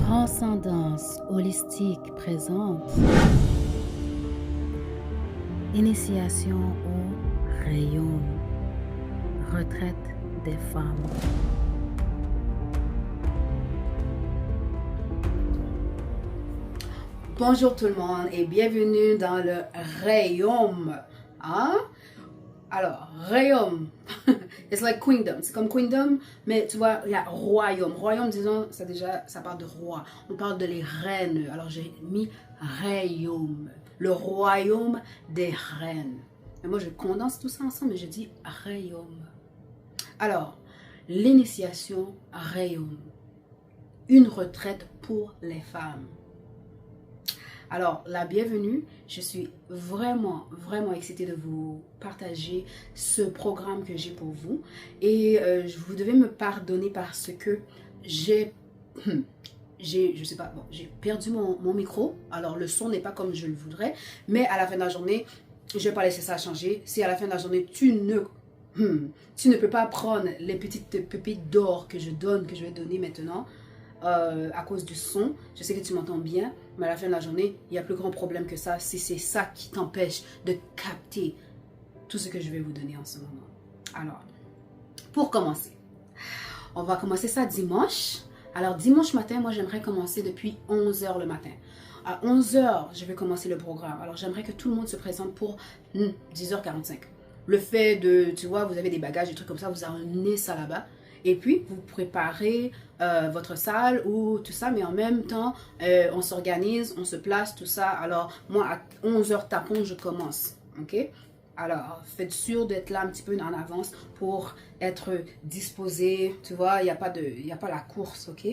Transcendance holistique présente Initiation au rayon, retraite des femmes. Bonjour tout le monde et bienvenue dans le royaume. Hein? Alors, royaume, it's like kingdom. C'est comme kingdom, mais tu vois, il y a royaume. Royaume, disons, ça parle de roi. On parle de les reines. Alors, j'ai mis royaume. Le royaume des reines. Et moi, je condense tout ça ensemble et je dis royaume. Alors, l'initiation royaume. Une retraite pour les femmes. Alors, la bienvenue, je suis vraiment excitée de vous partager ce programme que j'ai pour vous. Et vous devez me pardonner parce que j'ai perdu mon micro. Alors, le son n'est pas comme je le voudrais. Mais à la fin de la journée, je ne vais pas laisser ça changer. Si à la fin de la journée, tu ne peux pas prendre les petites pépites d'or que je vais donner maintenant, à cause du son, je sais que tu m'entends bien, mais à la fin de la journée, il y a plus grand problème que ça si c'est ça qui t'empêche de capter tout ce que je vais vous donner en ce moment. Alors, pour commencer, on va commencer ça dimanche. Alors, dimanche matin, moi, j'aimerais commencer depuis 11h le matin. À 11h, je vais commencer le programme. Alors, j'aimerais que tout le monde se présente pour 10h45. Le fait de, tu vois, vous avez des bagages, des trucs comme ça, vous emmenez ça là-bas. Et puis, vous préparez votre salle ou tout ça, mais en même temps, on s'organise, on se place, tout ça. Alors, moi, à 11h tapons, je commence. OK? Alors, faites sûr d'être là un petit peu en avance pour être disposé. Tu vois, il n'y a pas la course, OK?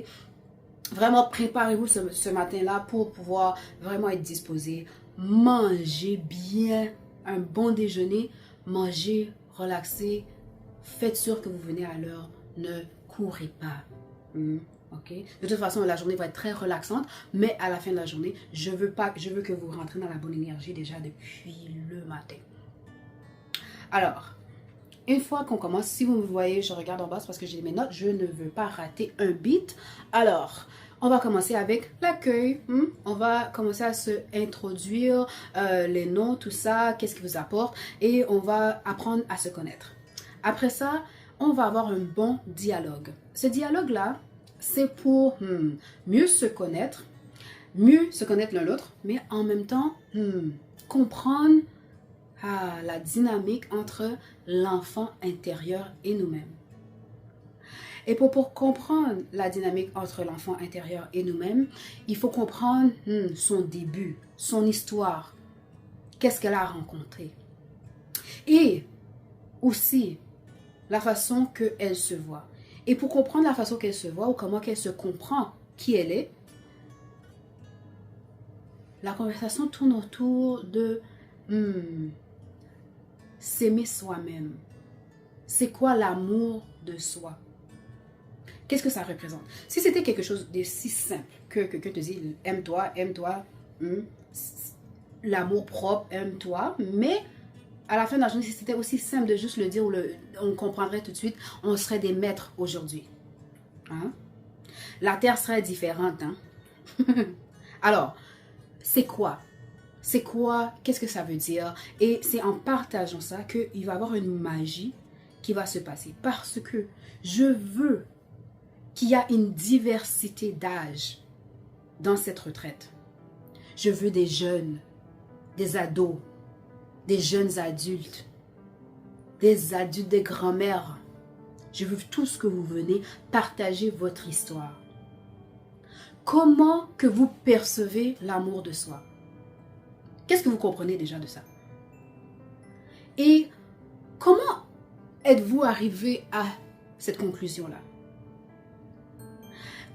Vraiment, préparez-vous ce matin-là pour pouvoir vraiment être disposé. Mangez bien un bon déjeuner. Mangez, relaxez. Faites sûr que vous venez à l'heure. Ne courez pas. Ok? De toute façon, la journée va être très relaxante, mais à la fin de la journée, je veux que vous rentrez dans la bonne énergie déjà depuis le matin. Alors, une fois qu'on commence, si vous me voyez, je regarde en bas parce que j'ai mes notes, je ne veux pas rater un beat. Alors, on va commencer avec l'accueil. On va commencer à se introduire, les noms, tout ça, qu'est-ce qui vous apporte, et on va apprendre à se connaître. Après ça, on va avoir un bon dialogue. Ce dialogue-là, c'est pour mieux se connaître l'un l'autre, mais en même temps, comprendre la dynamique entre l'enfant intérieur et nous-mêmes. Et pour comprendre la dynamique entre l'enfant intérieur et nous-mêmes, il faut comprendre son début, son histoire, qu'est-ce qu'elle a rencontré. Et aussi, la façon qu'elle se voit. Et pour comprendre la façon qu'elle se voit ou comment qu'elle se comprend qui elle est, la conversation tourne autour de s'aimer soi-même. C'est quoi l'amour de soi? Qu'est-ce que ça représente? Si c'était quelque chose de si simple que quelqu'un te dit aime-toi, l'amour propre, aime-toi, mais à la fin de la journée, si c'était aussi simple de juste le dire, on comprendrait tout de suite, on serait des maîtres aujourd'hui. Hein? La terre serait différente. Hein? Alors, c'est quoi? C'est quoi? Qu'est-ce que ça veut dire? Et c'est en partageant ça qu'il va y avoir une magie qui va se passer. Parce que je veux qu'il y ait une diversité d'âge dans cette retraite. Je veux des jeunes, des ados, des jeunes adultes, des grands-mères. Je veux tous que vous venez partager votre histoire. Comment que vous percevez l'amour de soi? Qu'est-ce que vous comprenez déjà de ça? Et comment êtes-vous arrivé à cette conclusion-là?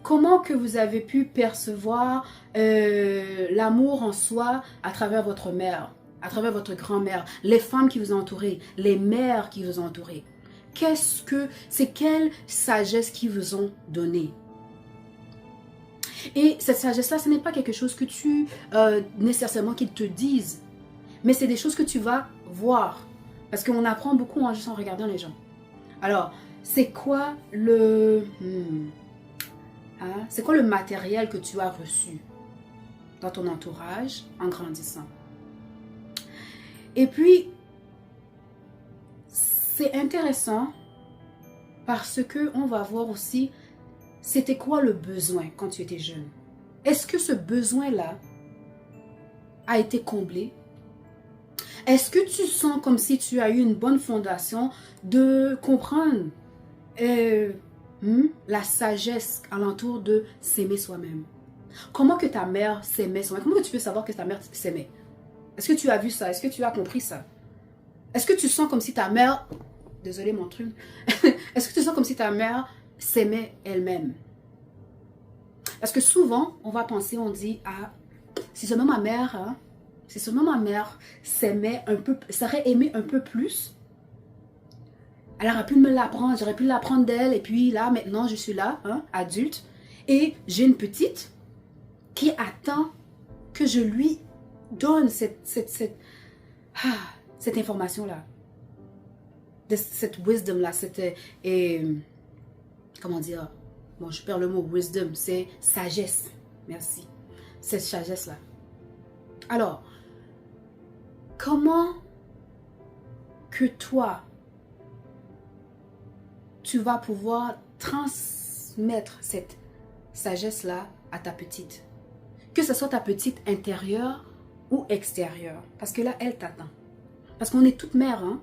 Comment que vous avez pu percevoir l'amour en soi à travers votre mère, à travers votre grand-mère, les femmes qui vous ont entouré, les mères qui vous ont entouré? C'est quelle sagesse qui vous ont donné? Et cette sagesse-là, ce n'est pas quelque chose que tu, nécessairement qu'ils te disent, mais c'est des choses que tu vas voir. Parce qu'on apprend beaucoup juste en regardant les gens. Alors, c'est quoi Hein? C'est quoi le matériel que tu as reçu dans ton entourage en grandissant? Et puis, c'est intéressant parce que on va voir aussi, c'était quoi le besoin quand tu étais jeune? Est-ce que ce besoin-là a été comblé? Est-ce que tu sens comme si tu as eu une bonne fondation de comprendre la sagesse alentour de s'aimer soi-même? Comment que ta mère s'aimait soi-même? Comment que tu peux savoir que ta mère s'aimait? Est-ce que tu as vu ça? Est-ce que tu as compris ça? Est-ce que tu sens comme si ta mère... Désolée mon truc. Est-ce que tu sens comme si ta mère s'aimait elle-même? Parce que souvent, on va penser, on dit, ah, si seulement ma mère, hein, si seulement ma mère s'aimait un peu, serait aimée un peu plus, elle aurait pu me l'apprendre, j'aurais pu l'apprendre d'elle, et puis là, maintenant, je suis là, hein, adulte, et j'ai une petite qui attend que je lui donne cette information-là, cette wisdom-là, comment dire, bon, je perds le mot wisdom, c'est sagesse, merci, cette sagesse-là. Alors, comment que toi, tu vas pouvoir transmettre cette sagesse-là à ta petite? Que ce soit ta petite intérieure ou extérieure. Parce que là, elle t'attend. Parce qu'on est toute mère, hein?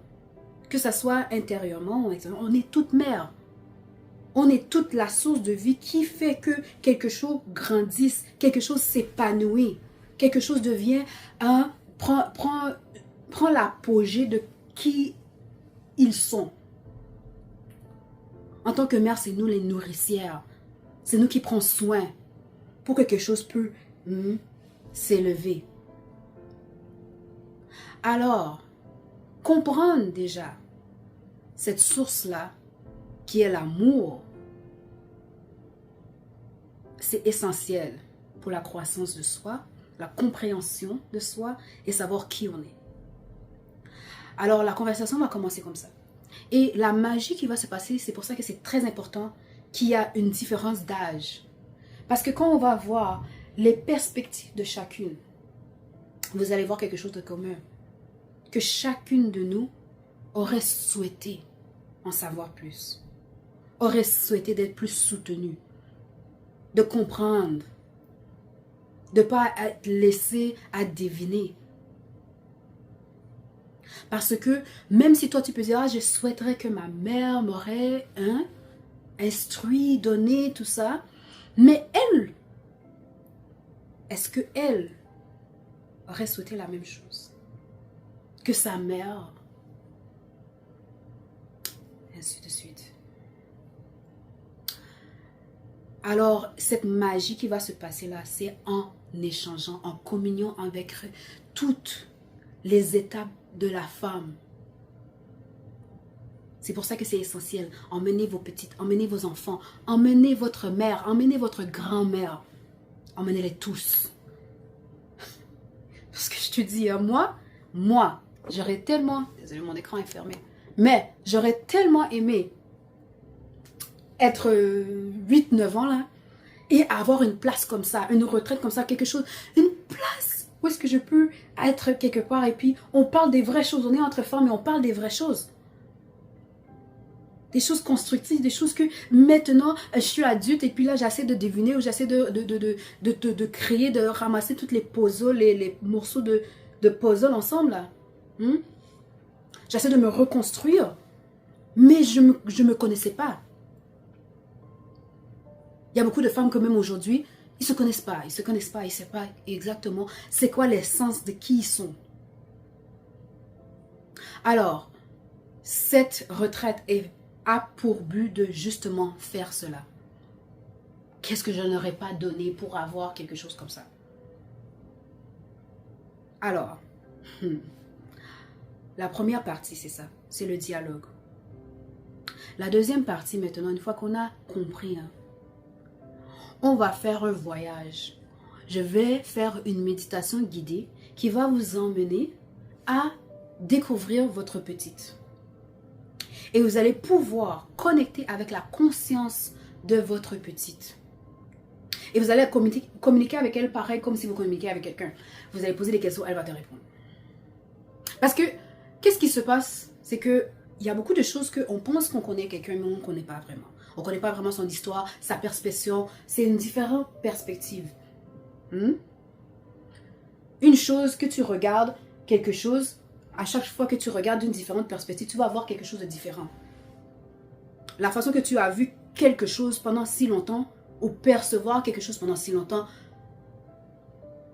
Que ce soit intérieurement ou extérieurement, on est toute mère. On est toute la source de vie qui fait que quelque chose grandisse, quelque chose s'épanouit, quelque chose devient prend l'apogée de qui ils sont. En tant que mère, c'est nous les nourricières. C'est nous qui prenons soin pour que quelque chose peut s'élever. Alors, comprendre déjà cette source-là, qui est l'amour, c'est essentiel pour la croissance de soi, la compréhension de soi et savoir qui on est. Alors, la conversation va commencer comme ça. Et la magie qui va se passer, c'est pour ça que c'est très important qu'il y a une différence d'âge. Parce que quand on va voir les perspectives de chacune, vous allez voir quelque chose de commun. Que chacune de nous aurait souhaité en savoir plus. Aurait souhaité d'être plus soutenue. De comprendre. De ne pas être laissée à deviner. Parce que même si toi tu peux dire, ah, je souhaiterais que ma mère m'aurait instruit, donné, tout ça. Mais elle, est-ce que elle aurait souhaité la même chose que sa mère? Ainsi de suite. Alors, cette magie qui va se passer là, c'est en échangeant, en communion avec toutes les étapes de la femme. C'est pour ça que c'est essentiel. Emmenez vos petites, emmenez vos enfants, emmenez votre mère, emmenez votre grand-mère. Emmenez-les tous. Parce que je te dis, moi, j'aurais tellement... Désolé, mon écran est fermé. Mais j'aurais tellement aimé être 8-9 ans là et avoir une place comme ça, une retraite comme ça, quelque chose, une place où est-ce que je peux être quelque part et puis on parle des vraies choses. On est entre femmes et on parle des vraies choses. Des choses constructives, des choses que maintenant je suis adulte et puis là j'essaie de deviner ou j'essaie de créer, de ramasser toutes les puzzles, les morceaux de puzzle ensemble là. J'essaie de me reconstruire, mais je me connaissais pas. Il y a beaucoup de femmes que même aujourd'hui, ils se connaissent pas, ils ne savent pas exactement c'est quoi l'essence de qui ils sont. Alors, cette retraite a pour but de justement faire cela. Qu'est-ce que je n'aurais pas donné pour avoir quelque chose comme ça? Alors, la première partie, c'est ça, c'est le dialogue. La deuxième partie, maintenant, une fois qu'on a compris, on va faire un voyage. Je vais faire une méditation guidée qui va vous emmener à découvrir votre petite. Et vous allez pouvoir connecter avec la conscience de votre petite. Et vous allez communiquer avec elle pareil comme si vous communiquiez avec quelqu'un. Vous allez poser des questions, elle va te répondre. Parce que, qu'est-ce qui se passe? C'est que il y a beaucoup de choses qu'on pense qu'on connaît quelqu'un, mais on ne connaît pas vraiment. On ne connaît pas vraiment son histoire, sa perspective. C'est une différente perspective. Une chose que tu regardes, quelque chose, à chaque fois que tu regardes d'une différente perspective, tu vas voir quelque chose de différent. La façon que tu as vu quelque chose pendant si longtemps, ou percevoir quelque chose pendant si longtemps,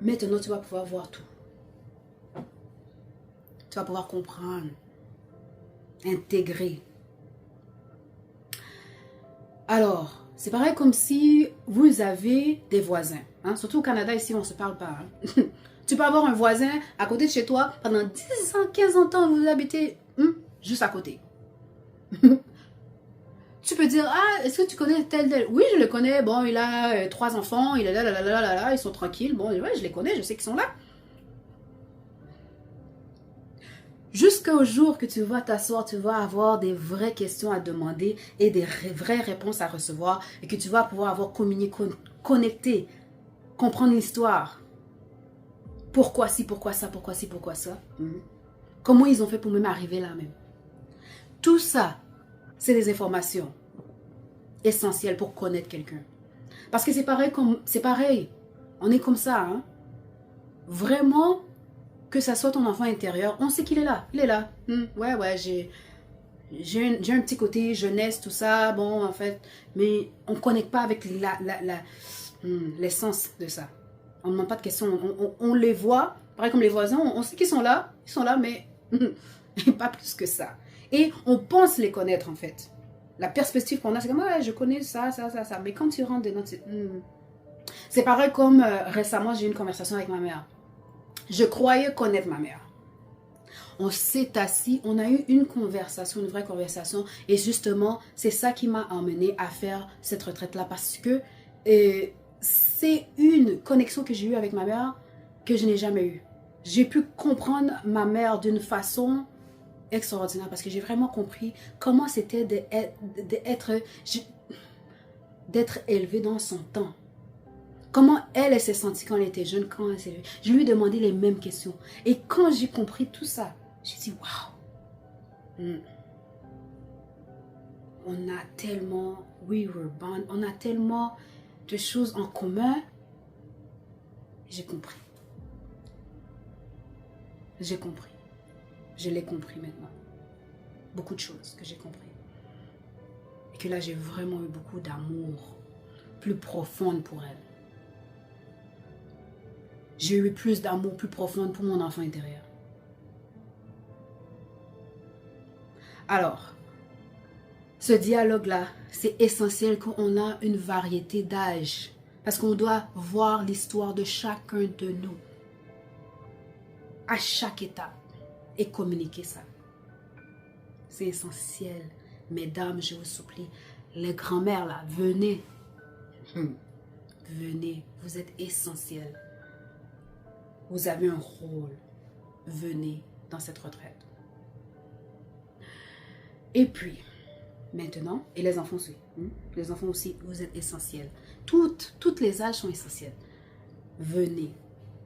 maintenant tu vas pouvoir voir tout. Tu vas pouvoir comprendre, intégrer. Alors, c'est pareil comme si vous avez des voisins. Hein? Surtout au Canada, ici, on ne se parle pas. Hein? Tu peux avoir un voisin à côté de chez toi pendant 10 ans, 15 ans, vous habitez juste à côté. Tu peux dire, ah, est-ce que tu connais tel? Oui, je le connais. Bon, il a 3 enfants, il est là, ils sont tranquilles. Bon, ouais, je les connais, je sais qu'ils sont là. Jusqu'au jour que tu vas t'asseoir, tu vas avoir des vraies questions à demander et des vraies réponses à recevoir et que tu vas pouvoir avoir communiqué, connecté, comprendre l'histoire. Pourquoi ci, pourquoi ça, pourquoi ci, pourquoi ça. Comment ils ont fait pour même arriver là même. Tout ça, c'est des informations essentielles pour connaître quelqu'un. Parce que c'est pareil, on est comme ça. Hein? Vraiment, que ça soit ton enfant intérieur, on sait qu'il est là. Il est là. Ouais, j'ai un petit côté jeunesse, tout ça. Bon, en fait, mais on ne connecte pas avec l'essence de ça. On ne demande pas de questions. On les voit, pareil comme les voisins, on sait qu'ils sont là. Ils sont là, mais pas plus que ça. Et on pense les connaître, en fait. La perspective qu'on a, c'est comme, ouais, je connais ça. Mais quand tu rentres dedans, c'est pareil comme récemment, j'ai eu une conversation avec ma mère. Je croyais connaître ma mère. On s'est assis, on a eu une conversation, une vraie conversation. Et justement, c'est ça qui m'a emmené à faire cette retraite-là. Parce que c'est une connexion que j'ai eue avec ma mère que je n'ai jamais eue. J'ai pu comprendre ma mère d'une façon extraordinaire. Parce que j'ai vraiment compris comment c'était d'être élevée dans son temps. Comment elle s'est sentie quand elle était jeune, quand elle s'est élevée. Je lui ai demandé les mêmes questions. Et quand j'ai compris tout ça, j'ai dit, waouh. On a tellement, we were born, on a tellement de choses en commun. J'ai compris. J'ai compris. Je l'ai compris maintenant. Beaucoup de choses que j'ai compris. Et que là, j'ai vraiment eu beaucoup d'amour plus profond pour elle. J'ai eu plus d'amour plus profond pour mon enfant intérieur. Alors, ce dialogue-là, c'est essentiel qu'on a une variété d'âges. Parce qu'on doit voir l'histoire de chacun de nous. À chaque étape. Et communiquer ça. C'est essentiel. Mesdames, je vous supplie. Les grands-mères là, venez. Venez. Vous êtes essentielles. Vous avez un rôle. Venez dans cette retraite. Et puis, maintenant, et les enfants aussi. Les enfants aussi, vous êtes essentiels. Toutes les âges sont essentiels. Venez.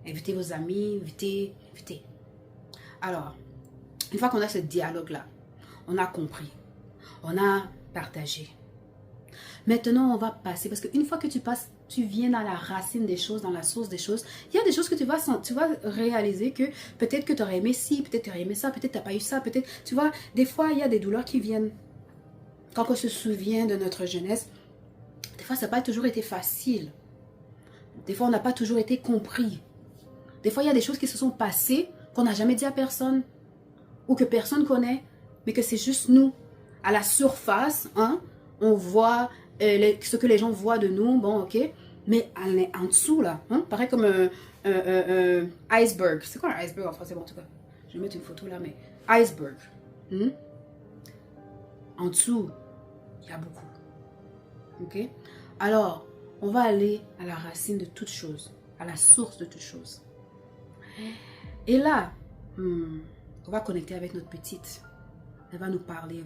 Invitez vos amis, invitez. Alors, une fois qu'on a ce dialogue-là, on a compris. On a partagé. Maintenant, on va passer, parce qu'une fois que tu viens dans la racine des choses, dans la source des choses, il y a des choses que tu vas réaliser que peut-être que tu aurais aimé ci, peut-être tu aurais aimé ça, peut-être tu n'as pas eu ça, peut-être, tu vois, des fois, il y a des douleurs qui viennent. Quand on se souvient de notre jeunesse, des fois, ça n'a pas toujours été facile. Des fois, on n'a pas toujours été compris. Des fois, il y a des choses qui se sont passées qu'on n'a jamais dit à personne, ou que personne connaît, mais que c'est juste nous. À la surface, hein, on voit ce que les gens voient de nous, bon, ok, mais en dessous, là, hein, pareil comme un iceberg. C'est quoi un iceberg en français? Bon, en tout cas, je vais mettre une photo là, mais iceberg. En dessous, il y a beaucoup. Ok? Alors, on va aller à la racine de toute chose, à la source de toute chose. Et là, on va connecter avec notre petite. Elle va nous parler,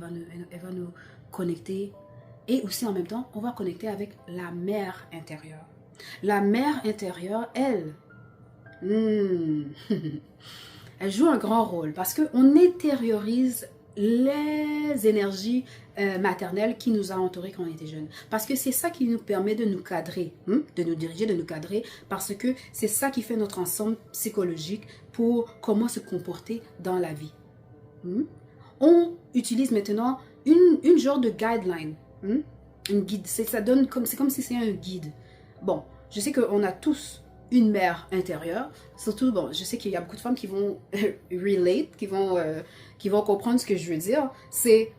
elle va nous connecter. Et aussi en même temps, on va connecter avec la mère intérieure. La mère intérieure, elle, elle joue un grand rôle parce qu'on intériorise les énergies maternelles qui nous ont entourés quand on était jeunes. Parce que c'est ça qui nous permet de nous cadrer, de nous diriger, de nous cadrer, parce que c'est ça qui fait notre ensemble psychologique pour comment se comporter dans la vie. On utilise maintenant une genre de guideline, une guide. Ça donne comme, c'est comme si c'était un guide. Bon, je sais qu'on a tous une mère intérieure. Surtout, bon, je sais qu'il y a beaucoup de femmes qui vont relate, qui vont comprendre ce que je veux dire. C'est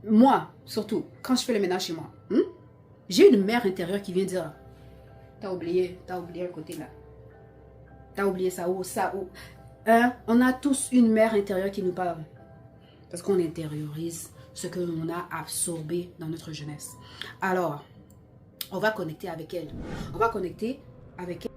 moi, surtout, quand je fais le ménage chez moi, j'ai une mère intérieure qui vient dire, t'as oublié un côté là. T'as oublié ça ou ça ou. On a tous une mère intérieure qui nous parle. Parce qu'on intériorise ce que l'on a absorbé dans notre jeunesse. Alors, on va connecter avec elle. On va connecter avec elle.